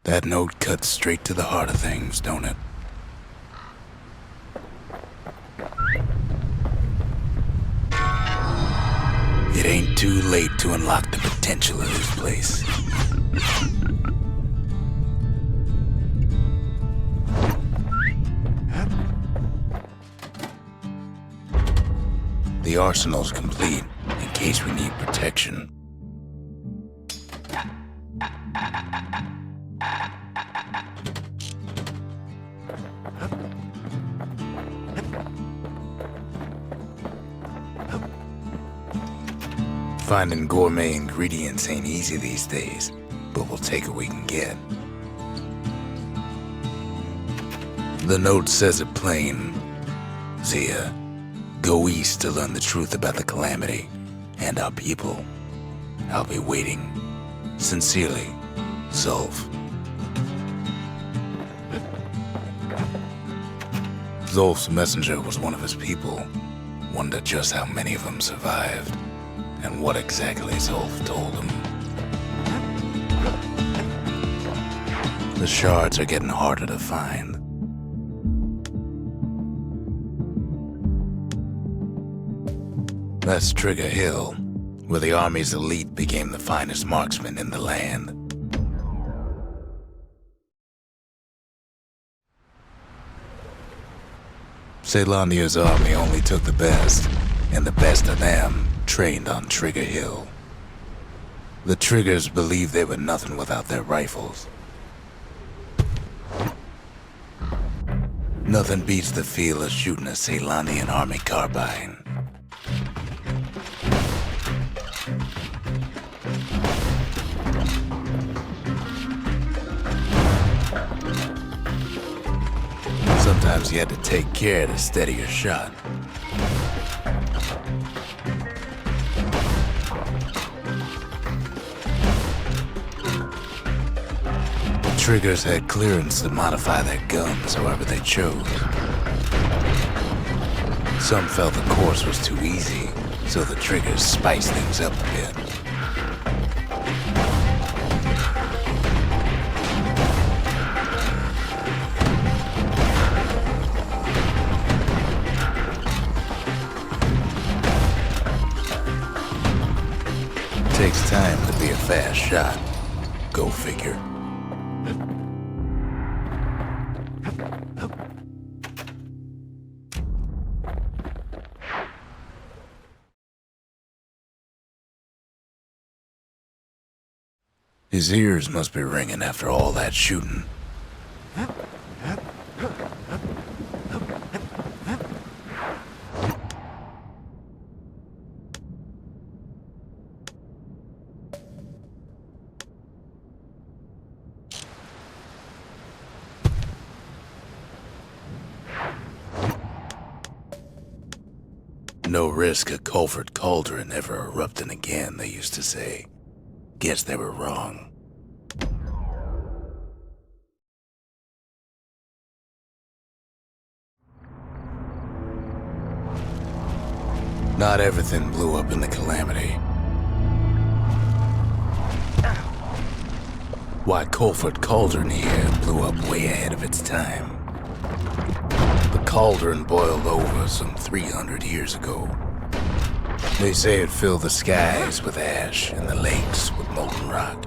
That note cuts straight to the heart of things, don't it? It ain't too late to unlock the potential of this place. The arsenal's complete in case we need protection. Finding gourmet ingredients ain't easy these days, but we'll take what we can get. The note says it plain. Zia, go east to learn the truth about the calamity and our people. I'll be waiting. Sincerely, Zulf. Zulf's messenger was one of his people. Wondered just how many of them survived. And what exactly Zulf told him. The shards are getting harder to find. That's Trigger Hill, where the army's elite became the finest marksmen in the land. Caelondia's army only took the best, and the best of them trained on Trigger Hill. The Triggers believed they were nothing without their rifles. Nothing beats the feel of shooting a Caelondian army carbine. Sometimes you had to take care to steady your shot. Triggers had clearance to modify their guns however they chose. Some felt the course was too easy, so the Triggers spiced things up a bit. Takes time to be a fast shot. Go figure. His ears must be ringing after all that shooting. No risk of Culford Cauldron ever erupting again, they used to say. Guess they were wrong. Not everything blew up in the calamity. Why, Culford Cauldron here blew up way ahead of its time. The cauldron boiled over some 300 years ago. They say it filled the skies with ash and the lakes with molten rock.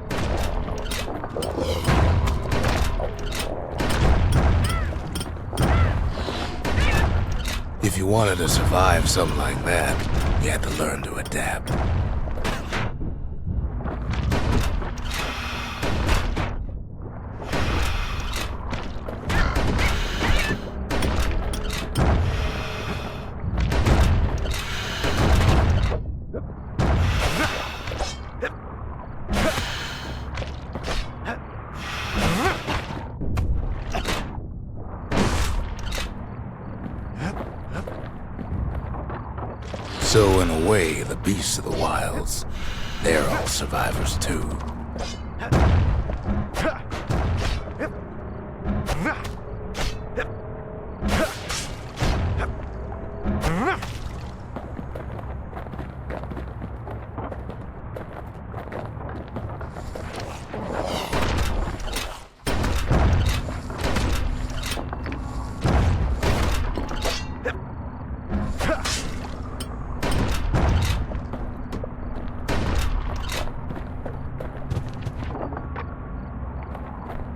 If you wanted to survive something like that, you had to learn to adapt. So in a way, the beasts of the wilds, they're all survivors too.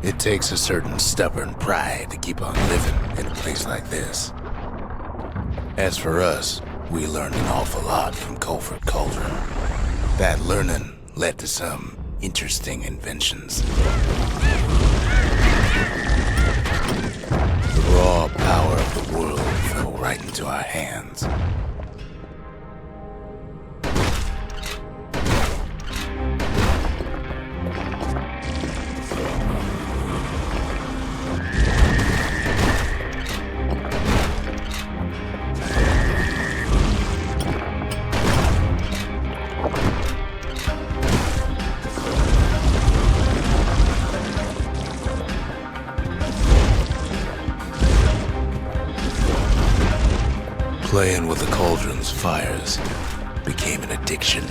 It takes a certain stubborn pride to keep on living in a place like this. As for us, we learned an awful lot from Culford Cauldron. That learning led to some interesting inventions. The raw power of the world fell right into our hands. Playing with the cauldron's fires became an addiction.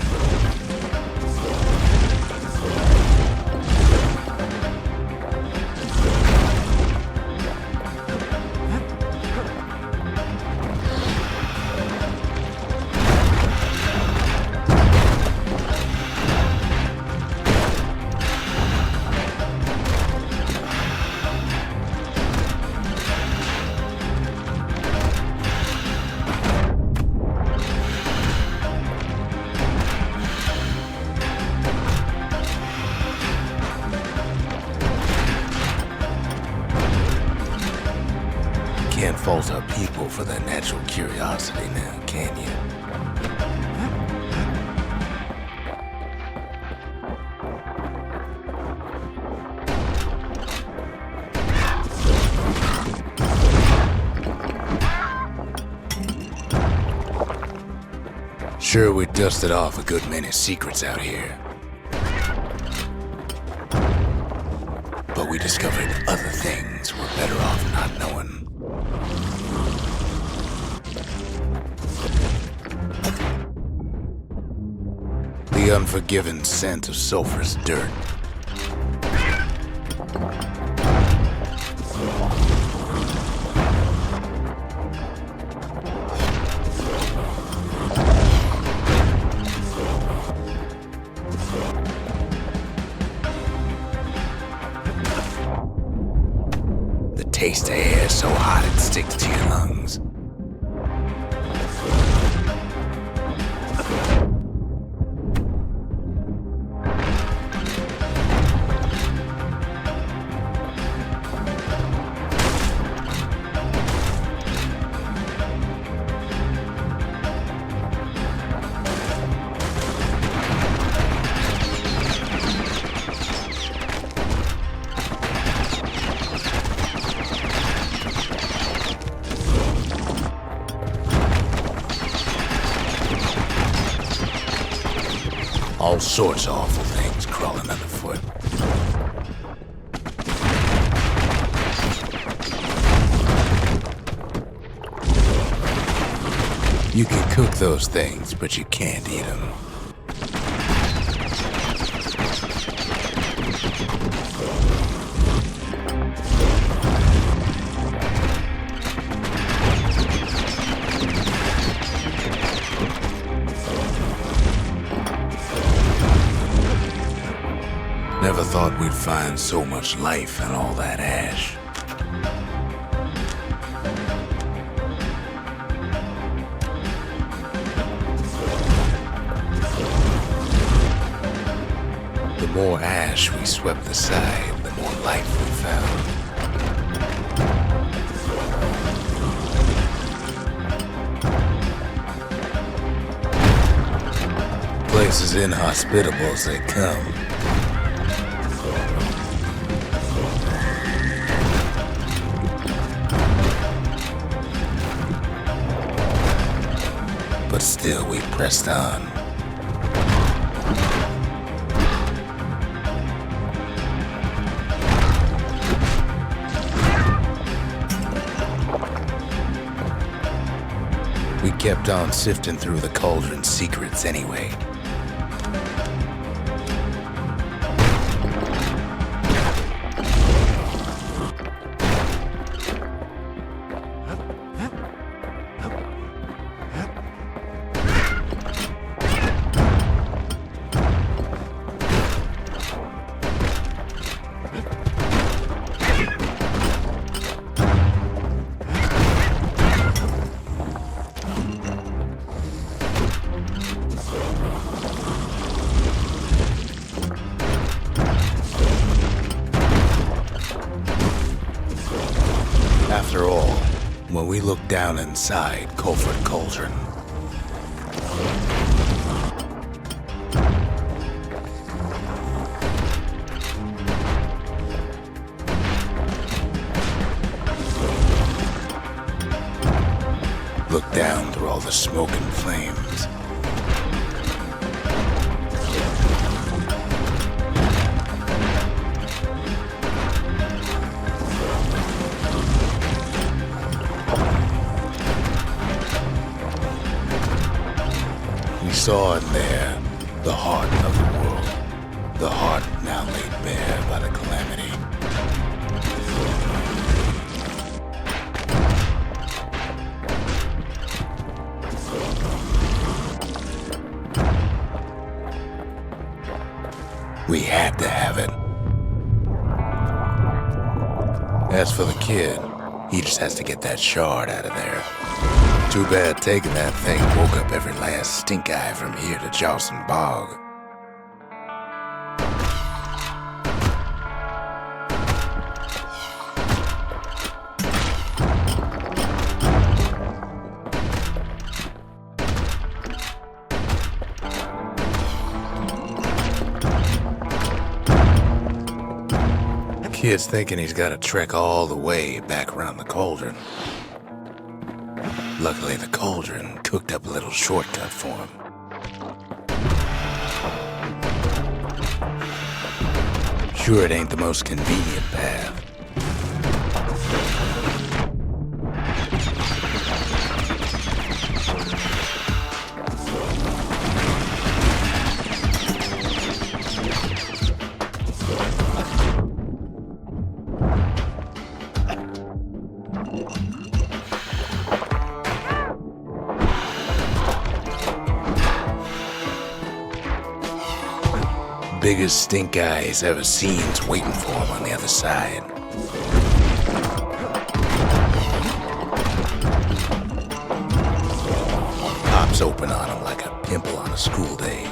Can't fault our people for their natural curiosity now, can you? Sure, we dusted off a good many secrets out here. But we discovered other things we're better off not knowing. The unforgiving scent of sulfurous dirt. The taste of air so hot it sticks to your lungs. All sorts of awful things crawling underfoot. You can cook those things, but you can't eat them. Never thought we'd find so much life in all that ash. The more ash we swept aside, the more life we found. Place as inhospitable as they come. But still we pressed on. We kept on sifting through the cauldron's secrets anyway. we look down inside Culford Cauldron. Look down through all the smoke and flames. We saw in there the heart of the world, the heart now laid bare by the calamity. We had to have it. As for the kid, he just has to get that shard out of there. Too bad taking that thing woke up every last stink eye from here to Jawson Bog. Kid's thinking he's got to trek all the way back around the cauldron. Luckily, the cauldron cooked up a little shortcut for him. Sure, it ain't the most convenient path. Biggest stink eye he's ever seen's waiting for him on the other side. Pops open on him like a pimple on a school day.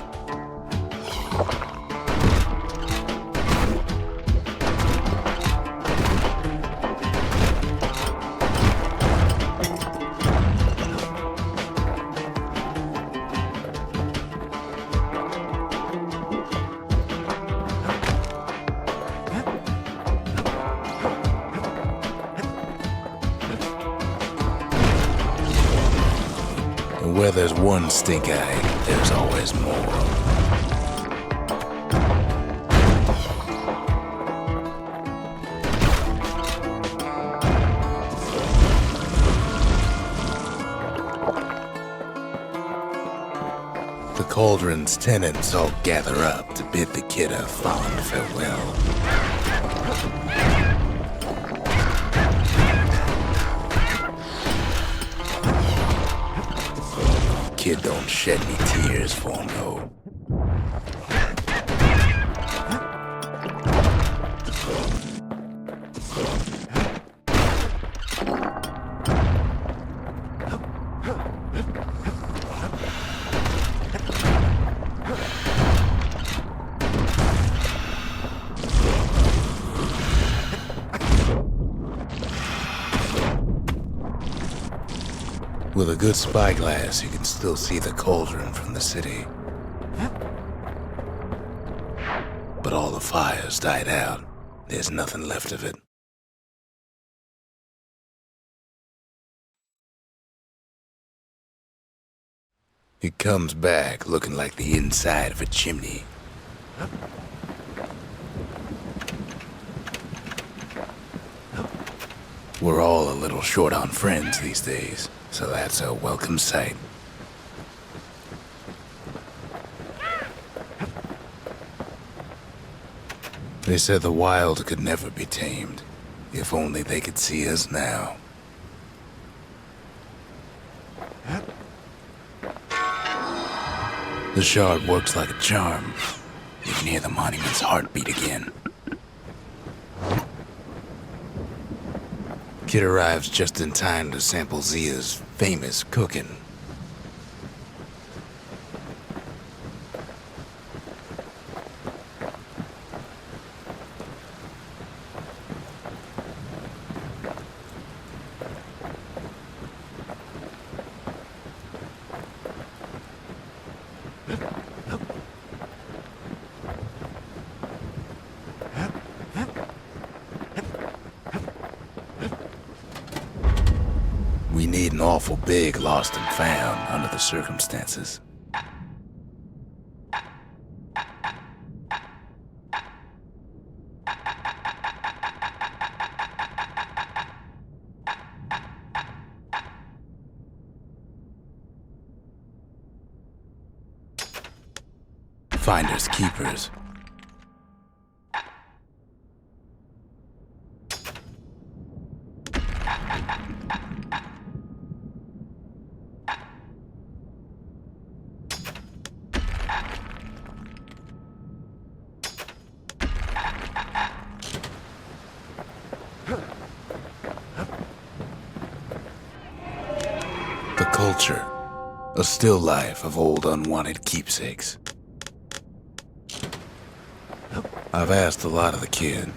Where there's one stink eye, there's always more. The cauldron's tenants all gather up to bid the kid a fond farewell. Kid don't shed any tears for him, though. With a good spyglass, you can still see the cauldron from the city. But all the fires died out. There's nothing left of it. It comes back looking like the inside of a chimney. We're all a little short on friends these days, so that's a welcome sight. They said the wild could never be tamed. If only they could see us now. The shard works like a charm. You can hear the monument's heartbeat again. Kid arrives just in time to sample Zia's famous cooking. We need an awful big lost and found under the circumstances. Finders keepers. The culture, a still life of old unwanted keepsakes. I've asked a lot of the kid,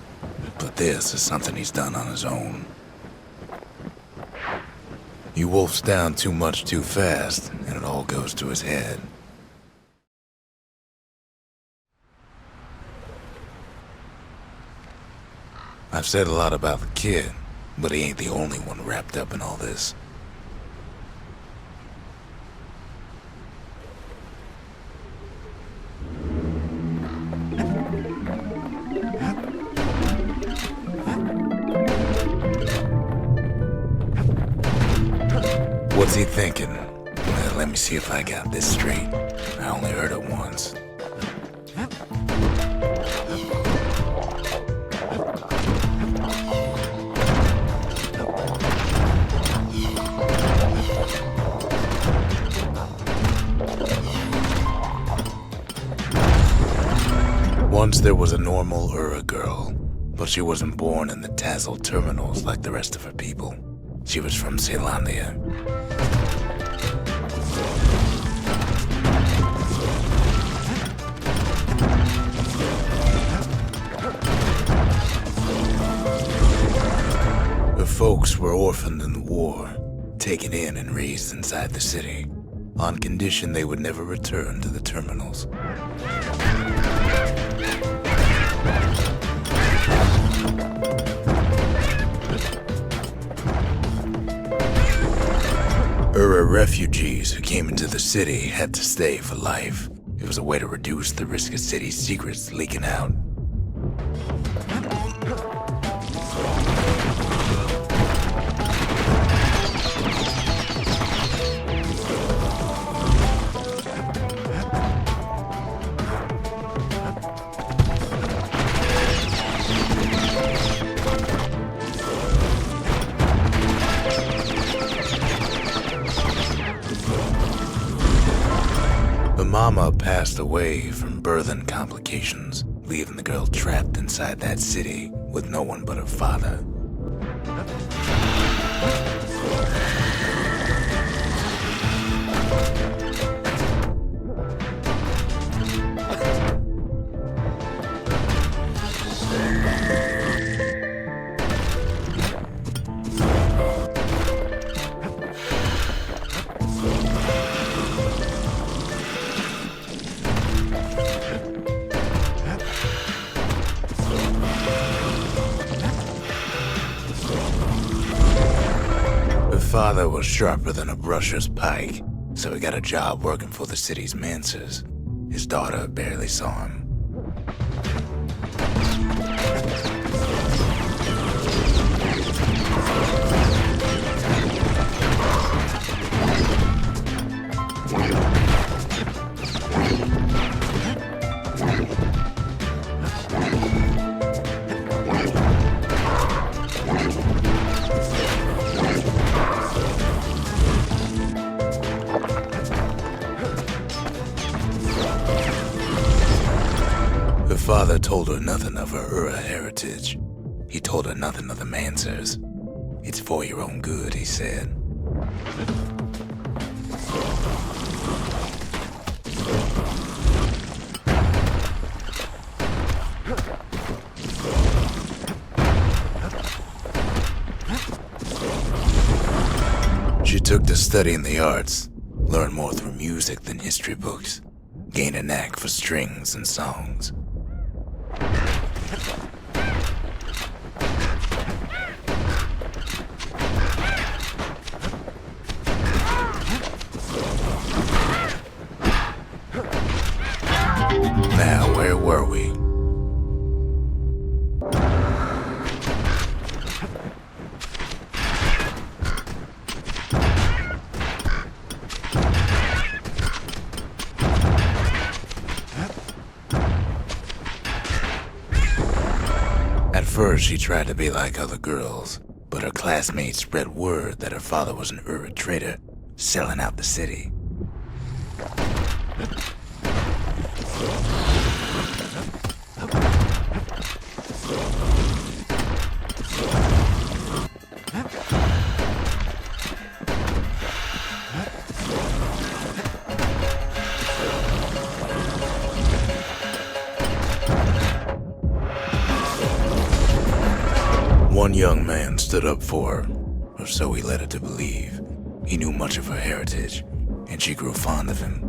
but this is something he's done on his own. He wolfs down too much too fast, and it all goes to his head. I've said a lot about the kid, but he ain't the only one wrapped up in all this. What's he thinking? Well, let me see if I got this straight. I only heard it once. Once there was a normal Ura girl, but she wasn't born in the Tassel terminals like the rest of her people. She was from Ceylondia. Her folks were orphaned in the war, taken in and raised inside the city, on condition they would never return to the terminals. Ura refugees who came into the city had to stay for life. It was a way to reduce the risk of city secrets leaking out. Mama passed away from birthing complications, leaving the girl trapped inside that city with no one but her father. Father was sharper than a brusher's pike, so he got a job working for the city's mancers. His daughter barely saw him. Father told her nothing of her Ura heritage. He told her nothing of the Mansers. It's for your own good, he said. She took to studying the arts, learned more through music than history books. gained a knack for strings and songs. Now, where were we? At first, she tried to be like other girls, but her classmates spread word that her father was an Ura trader, selling out the city. One young man stood up for her, or so he led her to believe. He knew much of her heritage, and she grew fond of him.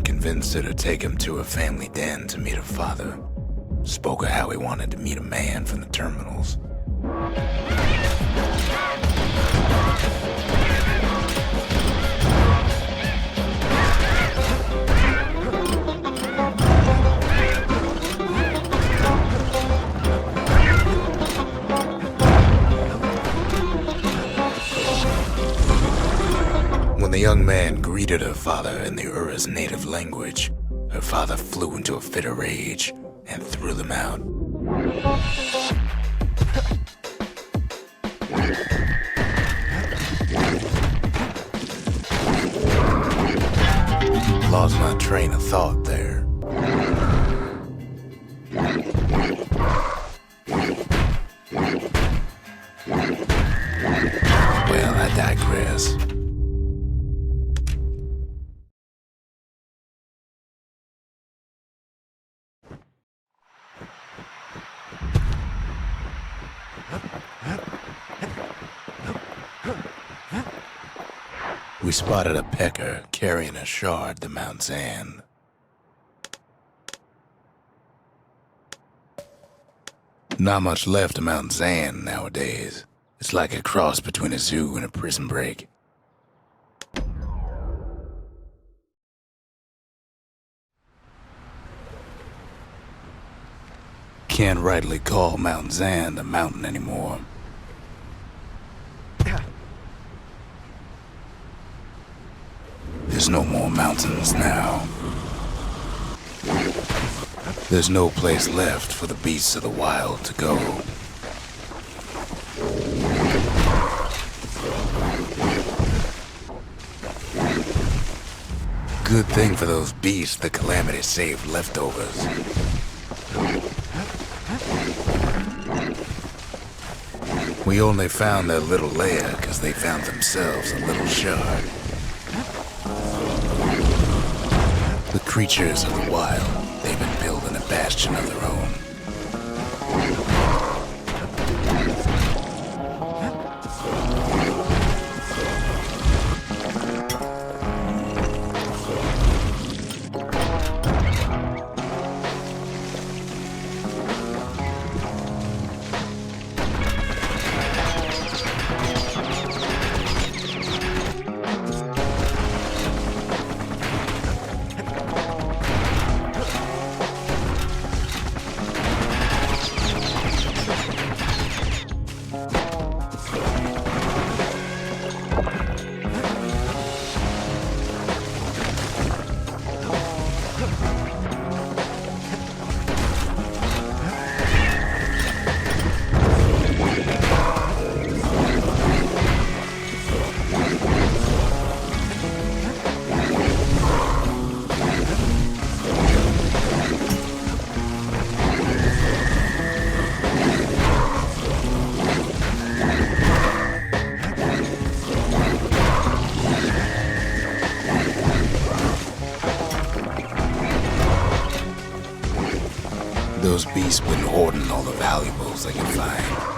Convinced her to take him to her family den to meet her father. Spoke of how he wanted to meet a man from the terminals. When the young man greeted her father in the Ura's native language, her father flew into a fit of rage and threw them out. Lost my train of thought there. Well, I digress. We spotted a pecker carrying a shard to Mount Zan. Not much left of Mount Zan nowadays. It's like a cross between a zoo and a prison break. Can't rightly call Mount Zan a mountain anymore. There's no more mountains now. There's no place left for the beasts of the wild to go. Good thing for those beasts the Calamity saved leftovers. We only found their little lair because they found themselves a little shard. The creatures of the wild, they've been building a bastion of their own. Those beasts been hoarding all the valuables they can find.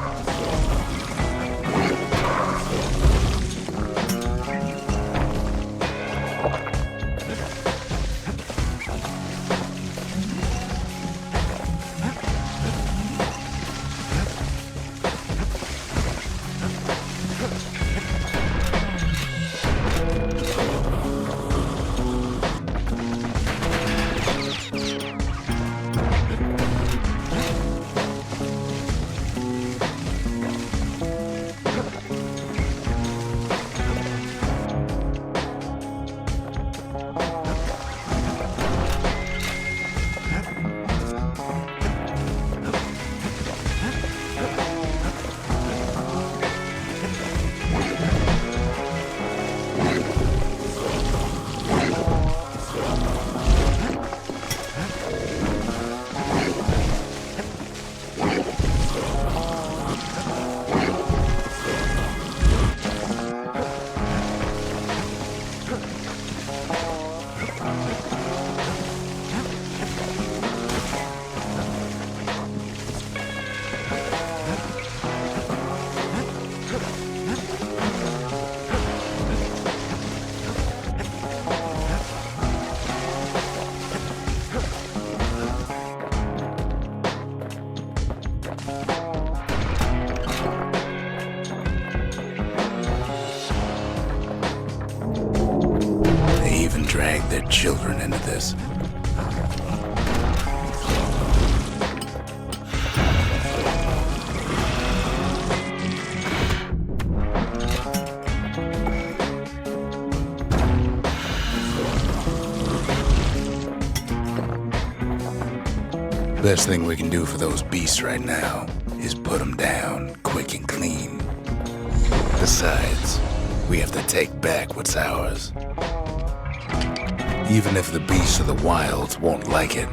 Drag their children into this. Best thing we can do for those beasts right now is put them down quick and clean. Besides, we have to take back what's ours. Even if the beasts of the wilds won't like it.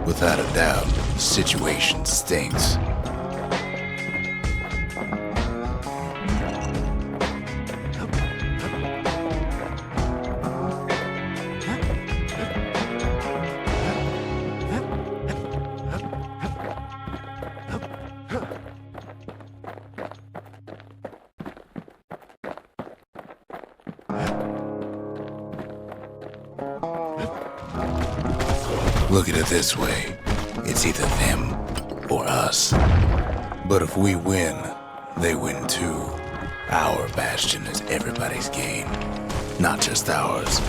Without a doubt, the situation stinks. Look at it this way. It's either them or us. But if we win, they win too. Our Bastion is everybody's game, not just ours.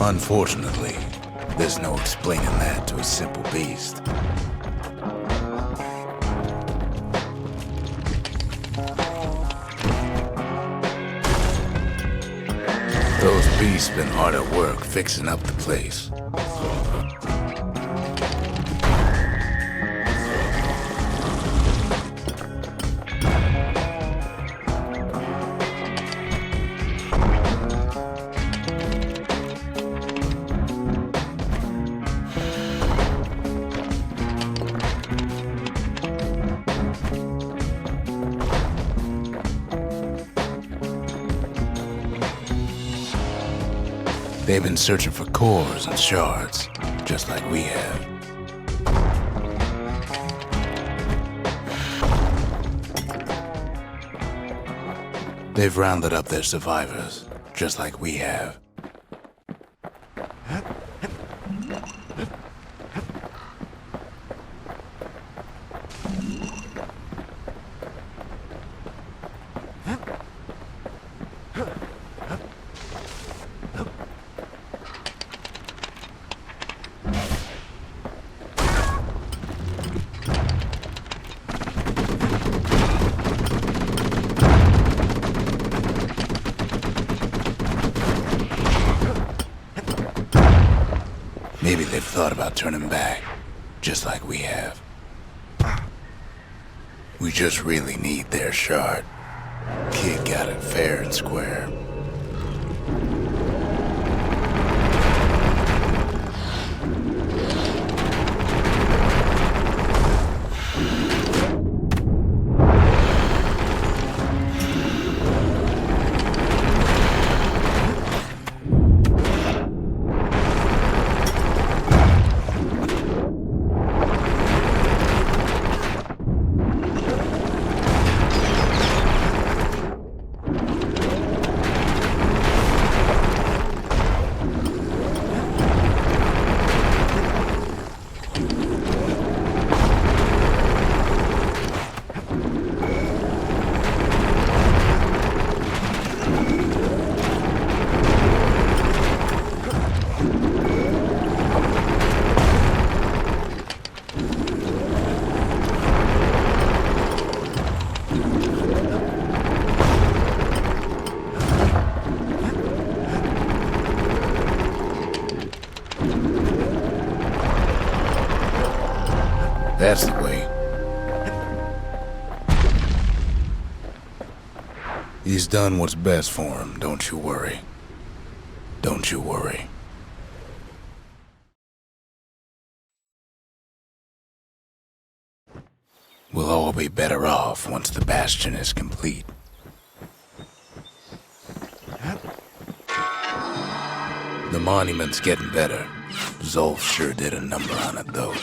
Unfortunately, there's no explaining that to a simple beast. Those beasts been hard at work fixing up the place. They've been searching for cores and shards, just like we have. They've rounded up their survivors, just like we have. they've thought about turning back, just like we have. We just really need their shard. Kid got it fair and square. That's the way. He's done what's best for him, don't you worry. Don't you worry. We'll all be better off once the Bastion is complete. The monument's getting better. Zolf sure did a number on it, though.